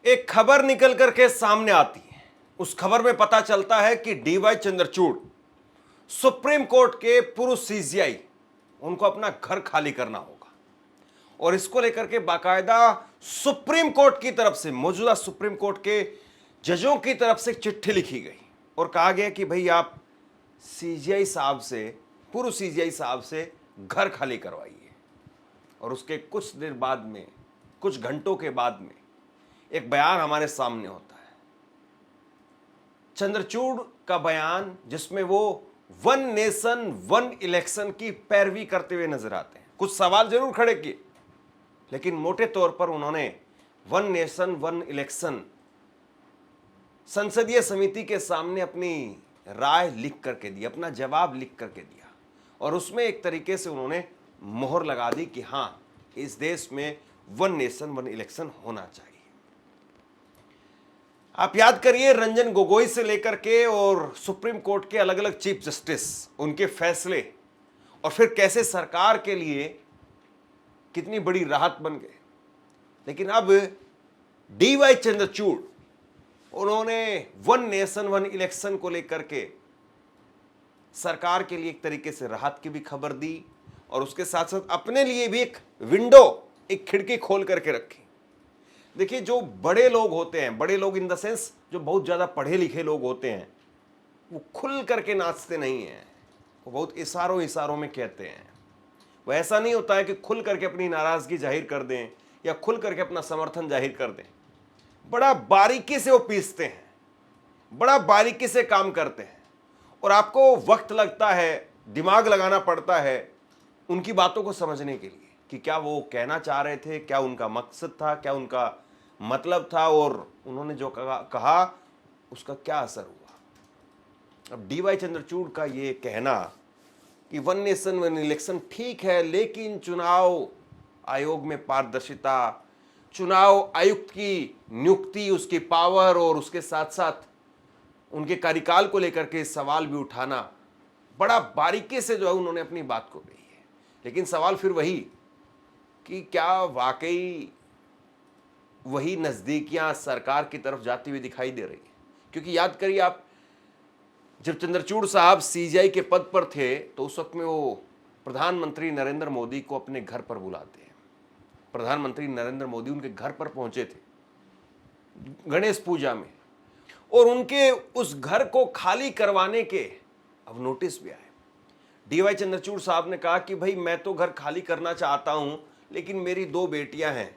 एक खबर निकल करके सामने आती है। उस खबर में पता चलता है कि डीवाई चंद्रचूड़ सुप्रीम कोर्ट के पूर्व सीजीआई, उनको अपना घर खाली करना होगा और इसको लेकर के बाकायदा सुप्रीम कोर्ट की तरफ से, मौजूदा सुप्रीम कोर्ट के जजों की तरफ से चिट्ठी लिखी गई और कहा गया कि भाई आप सीजीआई साहब से, पूर्व सीजीआई साहब से घर खाली करवाइए। और उसके कुछ देर बाद में, कुछ घंटों के बाद में एक बयान हमारे सामने होता है, चंद्रचूड़ का बयान, जिसमें वो वन नेशन वन इलेक्शन की पैरवी करते हुए नजर आते हैं। कुछ सवाल जरूर खड़े किए, लेकिन मोटे तौर पर उन्होंने वन नेशन वन इलेक्शन संसदीय समिति के सामने अपनी राय लिख करके दी, अपना जवाब लिख करके दिया और उसमें एक तरीके से उन्होंने मोहर लगा दी कि हां, इस देश में वन नेशन वन इलेक्शन होना चाहिए। आप याद करिए, रंजन गोगोई से लेकर के और सुप्रीम कोर्ट के अलग अलग चीफ जस्टिस, उनके फैसले और फिर कैसे सरकार के लिए कितनी बड़ी राहत बन गए। लेकिन अब डीवाई चंद्रचूड़, उन्होंने वन नेशन वन इलेक्शन को लेकर के सरकार के लिए एक तरीके से राहत की भी खबर दी और उसके साथ साथ अपने लिए भी एक विंडो, एक खिड़की खोल करके रखी। देखिए, जो बड़े लोग होते हैं, बड़े लोग इन द सेंस जो बहुत ज्यादा पढ़े लिखे लोग होते हैं, वो खुल करके नाचते नहीं हैं, वो बहुत इशारों इशारों में कहते हैं। वो ऐसा नहीं होता है कि खुल करके अपनी नाराजगी जाहिर कर दें या खुल करके अपना समर्थन जाहिर कर दें। बड़ा बारीकी से वो पीसते हैं, बड़ा बारीकी से काम करते हैं और आपको वक्त लगता है, दिमाग लगाना पड़ता है उनकी बातों को समझने के लिए कि क्या वो कहना चाह रहे थे, क्या उनका मकसद था, क्या उनका मतलब था और उन्होंने जो कहा उसका क्या असर हुआ। अब डीवाई चंद्रचूड़ का ये कहना कि वन नेशन वन इलेक्शन ठीक है, लेकिन चुनाव आयोग में पारदर्शिता, चुनाव आयुक्त की नियुक्ति, उसकी पावर और उसके साथ साथ उनके कार्यकाल को लेकर के सवाल भी उठाना, बड़ा बारीकी से जो है उन्होंने अपनी बात को कही है। लेकिन सवाल फिर वही कि क्या वाकई वही नजदीकियां सरकार की तरफ जाती हुई दिखाई दे रही है? क्योंकि याद करिए आप, जब चंद्रचूड़ साहब सीजीआई के पद पर थे तो उस वक्त में वो प्रधानमंत्री नरेंद्र मोदी को अपने घर पर बुलाते हैं। प्रधानमंत्री नरेंद्र मोदी उनके घर पर पहुंचे थे गणेश पूजा में और उनके उस घर को खाली करवाने के अब नोटिस भी आए। डीवाई चंद्रचूड़ साहब ने कहा कि भाई मैं तो घर खाली करना चाहता हूं, लेकिन मेरी 2 बेटियां हैं,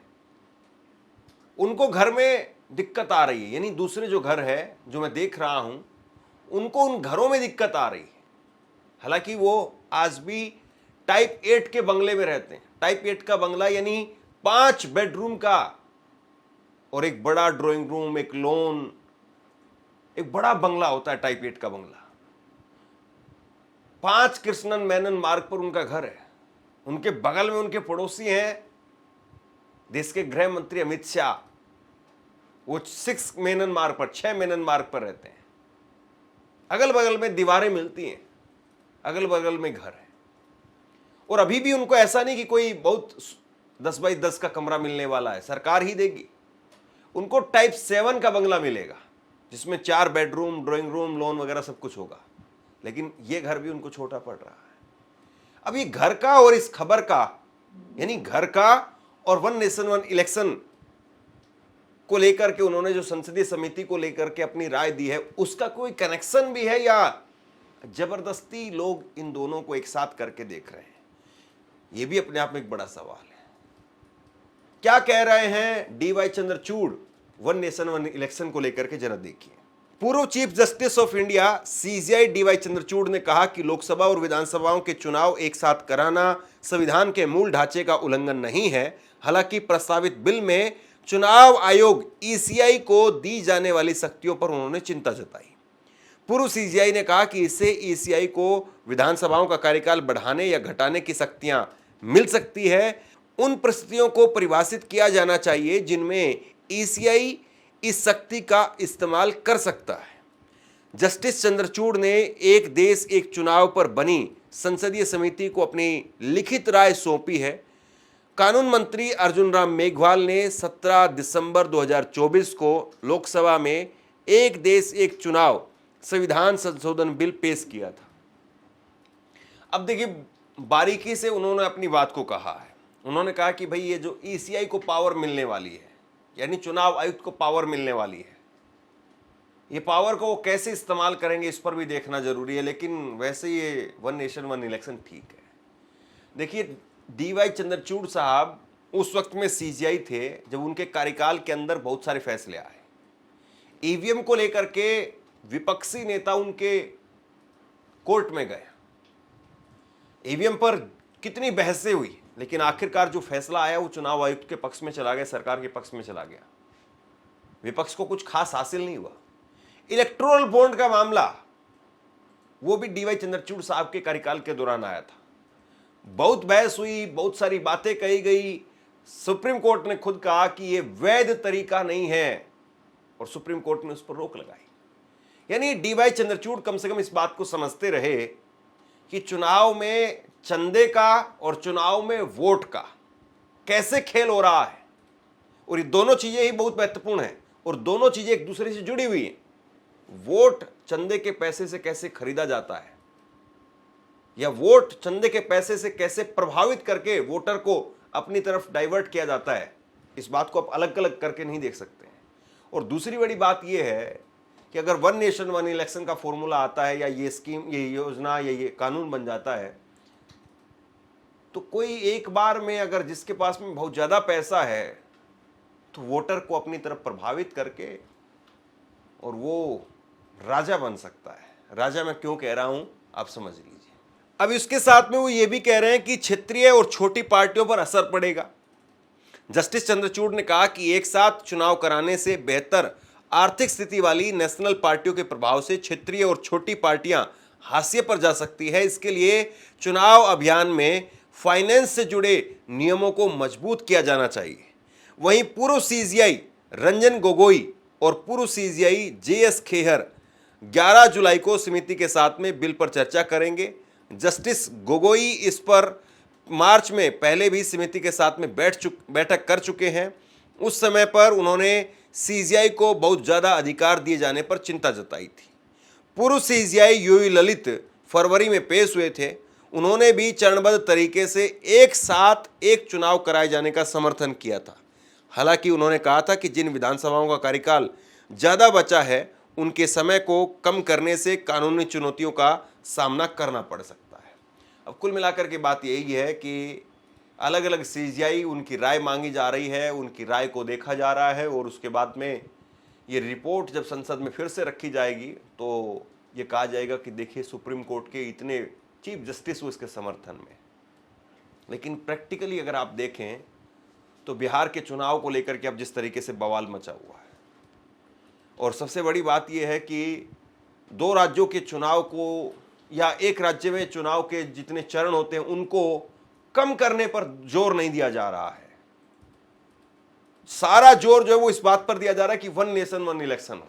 उनको घर में दिक्कत आ रही है। यानी दूसरे जो घर है जो मैं देख रहा हूं, उनको उन घरों में दिक्कत आ रही है। हालांकि वो आज भी टाइप 8 के बंगले में रहते हैं। टाइप 8 का बंगला यानी 5 बेडरूम का और एक बड़ा ड्राइंग रूम, एक लॉन, एक बड़ा बंगला होता है टाइप 8 का बंगला। 5 कृष्णन मेनन मार्ग पर उनका घर है। उनके बगल में उनके पड़ोसी हैं देश के गृह मंत्री अमित शाह, वो 6 मेनन मार्ग पर, 6 मेनन मार्ग पर रहते हैं। अगल बगल में दीवारें मिलती हैं, अगल बगल में घर है और अभी भी उनको ऐसा नहीं कि कोई बहुत 10 बाई 10 का कमरा मिलने वाला है, सरकार ही देगी। उनको टाइप 7 का बंगला मिलेगा जिसमें 4 बेडरूम, ड्राइंग रूम, लॉन वगैरह सब कुछ होगा। लेकिन ये घर भी उनको छोटा पड़ रहा है। अब ये घर का और इस खबर का, यानी घर का और वन नेशन वन इलेक्शन को लेकर के उन्होंने जो संसदीय समिति को लेकर के अपनी राय दी है, उसका कोई कनेक्शन भी है या जबरदस्ती लोग इन दोनों को एक साथ करके देख रहे हैं? यह भी अपने आप में एक बड़ा सवाल है। क्या कह रहे हैं DY Chandrachud one nation one election को लेकर के, जरा देखिए। पूर्व chief justice of India CJI DY Chandrachud ने कहा कि लोकसभा और विधानसभाओं के चुनाव एक साथ कराना संविधान के मूल ढांचे का उल्लंघन नहीं है। हालांकि प्रस्तावित बिल में चुनाव आयोग ईसीआई को दी जाने वाली शक्तियों पर उन्होंने चिंता जताई। पूर्व सीजीआई ने कहा कि इससे ईसीआई को विधानसभाओं का कार्यकाल बढ़ाने या घटाने की शक्तियां मिल सकती है। उन परिस्थितियों को परिभाषित किया जाना चाहिए जिनमें ईसीआई इस शक्ति का इस्तेमाल कर सकता है। जस्टिस चंद्रचूड़ ने एक देश एक चुनाव पर बनी संसदीय समिति को अपनी लिखित राय सौंपी है। कानून मंत्री अर्जुन राम मेघवाल ने 17 दिसंबर 2024 को लोकसभा में एक देश एक चुनाव संविधान संशोधन बिल पेश किया था। अब देखिए, बारीकी से उन्होंने अपनी बात को कहा है। उन्होंने कहा कि भाई ये जो ईसीआई को पावर मिलने वाली है, यानी चुनाव आयुक्त को पावर मिलने वाली है, ये पावर को वो कैसे इस्तेमाल करेंगे इस पर भी देखना जरूरी है। लेकिन वैसे ये वन नेशन वन इलेक्शन ठीक है। देखिए, डीवाई चंद्रचूड़ साहब उस वक्त में सीजीआई थे जब उनके कार्यकाल के अंदर बहुत सारे फैसले आए। ईवीएम को लेकर के विपक्षी नेता उनके कोर्ट में गए, ईवीएम पर कितनी बहसें हुई, लेकिन आखिरकार जो फैसला आया वो चुनाव आयुक्त के पक्ष में चला गया, सरकार के पक्ष में चला गया। विपक्ष को कुछ खास हासिल नहीं हुआ। इलेक्टोरल बॉन्ड का मामला, वो भी डीवाई चंद्रचूड़ साहब के कार्यकाल के दौरान आया था। बहुत बहस हुई, बहुत सारी बातें कही गई। सुप्रीम कोर्ट ने खुद कहा कि यह वैध तरीका नहीं है और सुप्रीम कोर्ट ने उस पर रोक लगाई। यानी डीवाई चंद्रचूड़ कम से कम इस बात को समझते रहे कि चुनाव में चंदे का और चुनाव में वोट का कैसे खेल हो रहा है, और ये दोनों चीजें ही बहुत महत्वपूर्ण हैं और दोनों चीजें एक दूसरे से जुड़ी हुई हैं। वोट चंदे के पैसे से कैसे खरीदा जाता है, या वोट चंदे के पैसे से कैसे प्रभावित करके वोटर को अपनी तरफ डाइवर्ट किया जाता है, इस बात को आप अलग अलग करके नहीं देख सकते हैं। और दूसरी बड़ी बात यह है कि अगर वन नेशन वन इलेक्शन का फॉर्मूला आता है, या ये स्कीम, ये योजना, या ये कानून बन जाता है, तो कोई एक बार में अगर जिसके पास में बहुत ज्यादा पैसा है तो वोटर को अपनी तरफ प्रभावित करके और वो राजा बन सकता है। राजा मैं क्यों कह रहा हूं आप समझ लीजिए। अब इसके साथ में वो ये भी कह रहे हैं कि क्षेत्रीय और छोटी पार्टियों पर असर पड़ेगा। जस्टिस चंद्रचूड़ ने कहा कि एक साथ चुनाव कराने से बेहतर आर्थिक स्थिति वाली नेशनल पार्टियों के प्रभाव से क्षेत्रीय और छोटी पार्टियां हाशिए पर जा सकती है। इसके लिए चुनाव अभियान में फाइनेंस से जुड़े नियमों को मजबूत किया जाना चाहिए। वहीं पूर्व सीजीआई रंजन गोगोई और पूर्व सीजीआई जेएस खेहर 11 जुलाई को समिति के साथ में बिल पर चर्चा करेंगे। जस्टिस गोगोई इस पर मार्च में पहले भी समिति के साथ में बैठक कर चुके हैं। उस समय पर उन्होंने सीजीआई को बहुत ज़्यादा अधिकार दिए जाने पर चिंता जताई थी। पूर्व सीजीआई यूयू ललित फरवरी में पेश हुए थे। उन्होंने भी चरणबद्ध तरीके से एक साथ एक चुनाव कराए जाने का समर्थन किया था। हालांकि उन्होंने कहा था कि जिन विधानसभाओं का कार्यकाल ज़्यादा बचा है उनके समय को कम करने से कानूनी चुनौतियों का सामना करना पड़ सकता है। अब कुल मिलाकर के बात यही है कि अलग अलग सीजीआई, उनकी राय मांगी जा रही है, उनकी राय को देखा जा रहा है, और उसके बाद में ये रिपोर्ट जब संसद में फिर से रखी जाएगी तो ये कहा जाएगा कि देखिए सुप्रीम कोर्ट के इतने चीफ जस्टिस हुए इसके समर्थन में। लेकिन प्रैक्टिकली अगर आप देखें तो बिहार के चुनाव को लेकर के अब जिस तरीके से बवाल मचा हुआ है, और सबसे बड़ी बात यह है कि 2 राज्यों के चुनाव को, या एक राज्य में चुनाव के जितने चरण होते हैं उनको कम करने पर जोर नहीं दिया जा रहा है। सारा जोर जो है वो इस बात पर दिया जा रहा है कि वन नेशन वन इलेक्शन हो।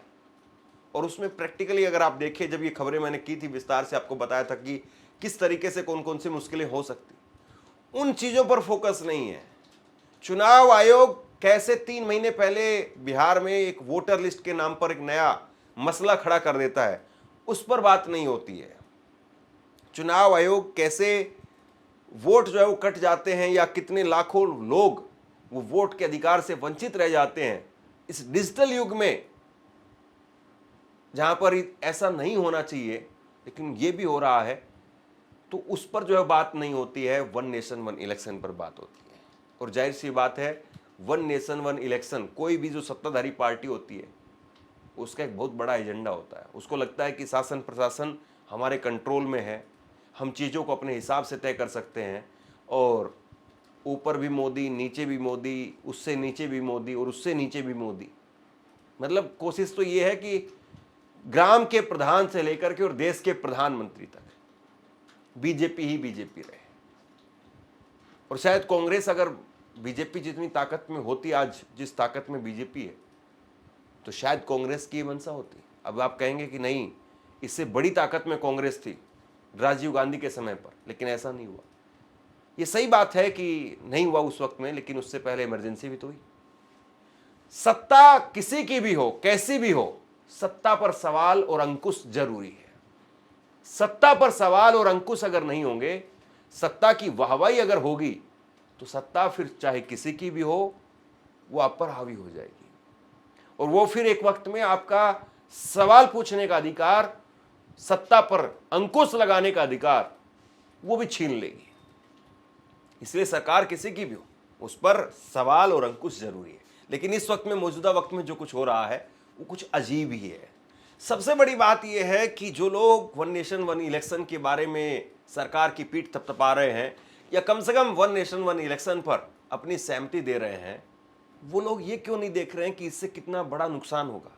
और उसमें प्रैक्टिकली अगर आप देखें, जब ये खबरें मैंने की थी विस्तार से आपको बताया था कि किस तरीके से कौन कौन सी मुश्किलें हो सकती, उन चीजों पर फोकस नहीं है। चुनाव आयोग कैसे 3 महीने पहले बिहार में एक वोटर लिस्ट के नाम पर एक नया मसला खड़ा कर देता है, उस पर बात नहीं होती है। चुनाव आयोग कैसे वोट जो है वो कट जाते हैं, या कितने लाखों लोग वो वोट के अधिकार से वंचित रह जाते हैं इस डिजिटल युग में, जहां पर ऐसा नहीं होना चाहिए लेकिन ये भी हो रहा है, तो उस पर जो है बात नहीं होती है। वन नेशन वन इलेक्शन पर बात होती है। और जाहिर सी बात है, वन नेशन वन इलेक्शन कोई भी जो सत्ताधारी पार्टी होती है उसका एक बहुत बड़ा एजेंडा होता है। उसको लगता है कि शासन प्रशासन हमारे कंट्रोल में है, हम चीज़ों को अपने हिसाब से तय कर सकते हैं, और ऊपर भी मोदी, नीचे भी मोदी, उससे नीचे भी मोदी, और उससे नीचे भी मोदी। मतलब कोशिश तो ये है कि ग्राम के प्रधान से लेकर के और देश के प्रधानमंत्री तक बीजेपी ही बीजेपी रहे। और शायद कांग्रेस अगर बीजेपी जितनी ताकत में होती आज जिस ताकत में बीजेपी है, तो शायद कांग्रेस की मंशा होती। अब आप कहेंगे कि नहीं, इससे बड़ी ताकत में कांग्रेस थी राजीव गांधी के समय पर, लेकिन ऐसा नहीं हुआ। ये सही बात है कि नहीं हुआ उस वक्त में, लेकिन उससे पहले इमरजेंसी भी तो हुई। सत्ता किसी की भी हो, कैसी भी हो, सत्ता पर सवाल और अंकुश जरूरी है। सत्ता पर सवाल और अंकुश अगर नहीं होंगे, सत्ता की वाहवाही अगर होगी, तो सत्ता फिर चाहे किसी की भी हो, वो आप पर हावी हो जाएगी और वो फिर एक वक्त में आपका सवाल पूछने का अधिकार, सत्ता पर अंकुश लगाने का अधिकार, वो भी छीन लेगी। इसलिए सरकार किसी की भी हो, उस पर सवाल और अंकुश जरूरी है। लेकिन इस वक्त में, मौजूदा वक्त में जो कुछ हो रहा है वो कुछ अजीब ही है। सबसे बड़ी बात यह है कि जो लोग वन नेशन वन इलेक्शन के बारे में सरकार की पीठ थपथपा रहे हैं, या कम से कम वन नेशन वन इलेक्शन पर अपनी सहमति दे रहे हैं, वो लोग ये क्यों नहीं देख रहे हैं कि इससे कितना बड़ा नुकसान होगा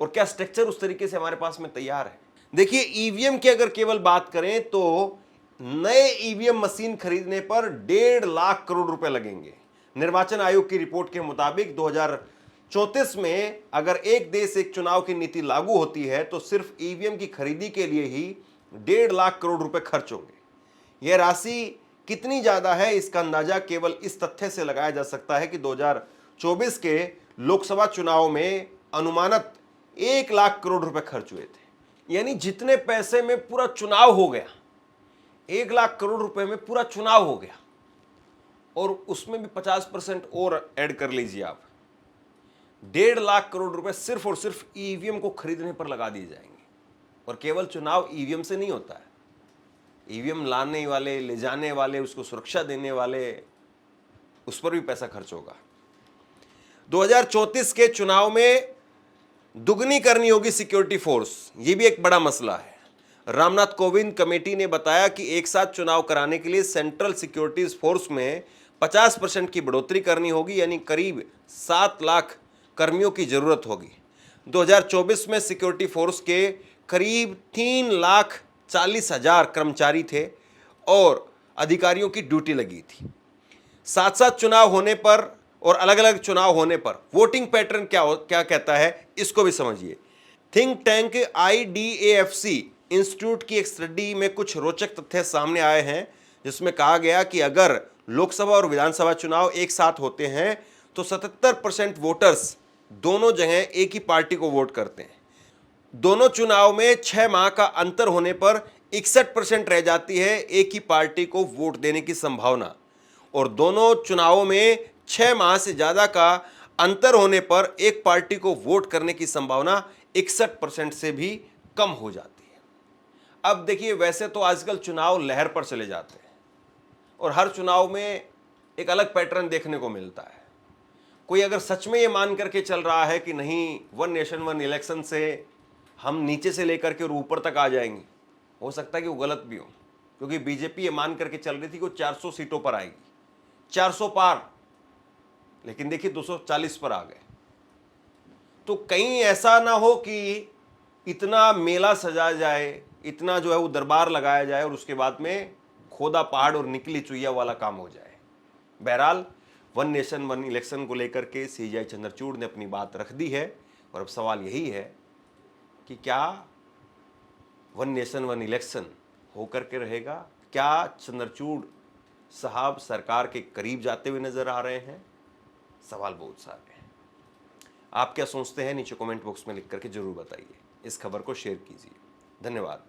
और क्या स्ट्रक्चर उस तरीके से हमारे पास में तैयार है। देखिए, ईवीएम की अगर केवल बात करें तो नए ईवीएम मशीन खरीदने पर 1.5 लाख करोड़ रुपए लगेंगे। निर्वाचन आयोग की रिपोर्ट के मुताबिक 2034 में अगर एक देश एक चुनाव की नीति लागू होती है तो सिर्फ ईवीएम की खरीदी के लिए ही 1.5 लाख करोड़ रुपए खर्च होंगे। यह राशि कितनी ज्यादा है, इसका अंदाजा केवल इस तथ्य से लगाया जा सकता है कि 2024 के लोकसभा चुनाव में अनुमानित 1 लाख करोड़ रुपए खर्च हुए थे। यानी जितने पैसे में पूरा चुनाव हो गया, 1 लाख करोड़ रुपए में पूरा चुनाव हो गया, और उसमें भी 50% और ऐड कर लीजिए आप, 1.5 लाख करोड़ रुपए सिर्फ और सिर्फ ईवीएम को खरीदने पर लगा दिए जाएंगे। और केवल चुनाव ईवीएम से नहीं होता है, ईवीएम लाने वाले, ले जाने वाले, उसको सुरक्षा देने वाले, उस पर भी पैसा खर्च होगा। 2034 के चुनाव में दुगनी करनी होगी सिक्योरिटी फोर्स, ये भी एक बड़ा मसला है। रामनाथ कोविंद कमेटी ने बताया कि एक साथ चुनाव कराने के लिए सेंट्रल सिक्योरिटीज फोर्स में 50% की बढ़ोतरी करनी होगी, यानी करीब 7 लाख कर्मियों की जरूरत होगी। 2024 में सिक्योरिटी फोर्स के करीब 3,40,000 कर्मचारी थे और अधिकारियों की ड्यूटी लगी थी। साथ साथ चुनाव होने पर और अलग अलग चुनाव होने पर वोटिंग पैटर्न क्या कहता है, इसको भी समझिए। थिंक टैंक IDAFC इंस्टीट्यूट की एक स्टडी में कुछ रोचक तथ्य सामने आए हैं, जिसमें कहा गया कि अगर लोकसभा और विधानसभा चुनाव एक साथ होते हैं तो 77% वोटर्स दोनों जगह एक ही पार्टी को वोट करते हैं। दोनों चुनाव में 6 माह का अंतर होने पर 61% रह जाती है एक ही पार्टी को वोट देने की संभावना, और दोनों चुनावों में 6 माह से ज्यादा का अंतर होने पर एक पार्टी को वोट करने की संभावना 61% से भी कम हो जाती है। अब देखिए, वैसे तो आजकल चुनाव लहर पर चले जाते हैं और हर चुनाव में एक अलग पैटर्न देखने को मिलता है। कोई अगर सच में ये मान करके चल रहा है कि नहीं, वन नेशन वन इलेक्शन से हम नीचे से लेकर के और ऊपर तक आ जाएंगे, हो सकता है कि वो गलत भी हो, क्योंकि बीजेपी ये मान करके चल रही थी कि वो 400 सीटों पर आएगी, 400 पार, लेकिन देखिए 240 पर आ गए। तो कहीं ऐसा ना हो कि इतना मेला सजा जाए, इतना जो है वो दरबार लगाया जाए और उसके बाद में खोदा पहाड़ और निकली चुईया वाला काम हो जाए। बहरहाल, वन नेशन वन इलेक्शन को लेकर के CJ चंद्रचूड़ ने अपनी बात रख दी है और अब सवाल यही है कि क्या वन नेशन वन इलेक्शन होकर के रहेगा? क्या चंद्रचूड़ साहब सरकार के करीब जाते हुए नजर आ रहे हैं? सवाल बहुत सारे हैं। आप क्या सोचते हैं, नीचे कमेंट बॉक्स में लिख करके जरूर बताइए। इस खबर को शेयर कीजिए। धन्यवाद।